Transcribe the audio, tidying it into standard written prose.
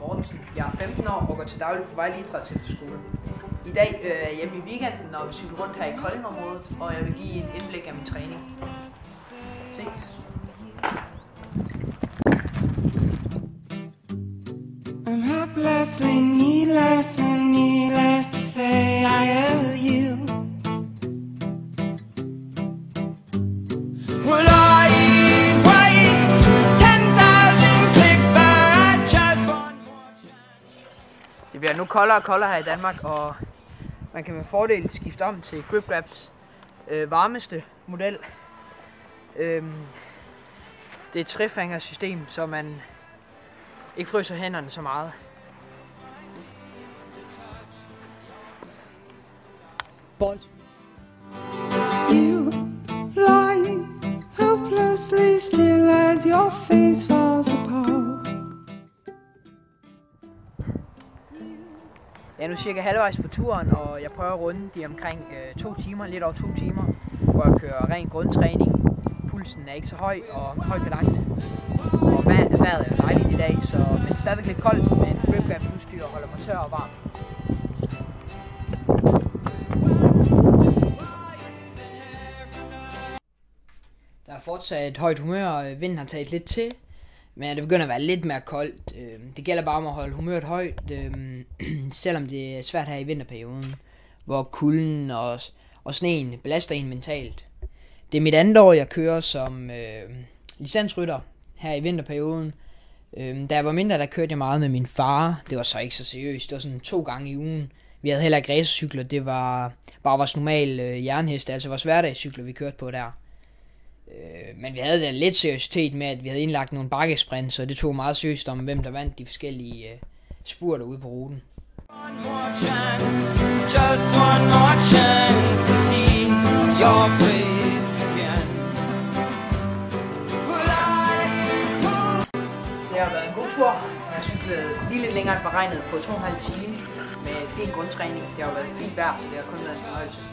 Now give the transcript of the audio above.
Mortensen. Jeg er 15 år og går til daglig på Vejle Idrætsefterskole. I dag er jeg hjemme i weekenden og vil cykle rundt her i Koldingområdet, og jeg vil give en indblik af min træning. Ses. I'm helplessly needless to say I owe you. Will I wait 10,000 clicks for just one more chance? Det bliver nu koldere og koldere her i Danmark, og man kan med fordel skifte om til Grip Grabs varmeste model. Det er et trefingersystem, så man ikke fryser hænderne så meget. Bold. You lie helplessly still as your face falls apart. Jeg er nu cirka halvvejs på turen, og jeg prøver at runde de omkring 2 timer, lidt over 2 timer, hvor jeg kører ren grundtræning. Pulsen er ikke så høj og høj kadence. Og vejret er jo dejligt i dag, men stadigvæk lidt koldt, men Grip Grabs udstyr holder mig tør og varm. Der er fortsat et højt humør, og vinden har taget lidt til, men det begynder at være lidt mere koldt. Det gælder bare om at holde humøret højt, selvom det er svært her i vinterperioden, hvor kulden og sneen belaster en mentalt. Det er mit andet år, jeg kører som licensrytter her i vinterperioden. Da jeg var mindre, der kørte jeg meget med min far. Det var så ikke så seriøst. Det var sådan 2 gange i ugen. Vi havde heller ikke racercykler. Det var bare vores normale jernheste, altså vores hverdagscykler, vi kørte på der. Men vi havde da lidt seriøsitet med, at vi havde indlagt nogle bakkesprints, så det tog meget seriøst om, hvem der vandt de forskellige spurter ude på ruten. One more chance, just one more chance to see your face again. Det har været en god tur. Jeg har cyklet lige lidt længere end beregnet på 2,5 timer med fin grundtræning. Det har været fint vejr, så det har kun været en fornøjelse.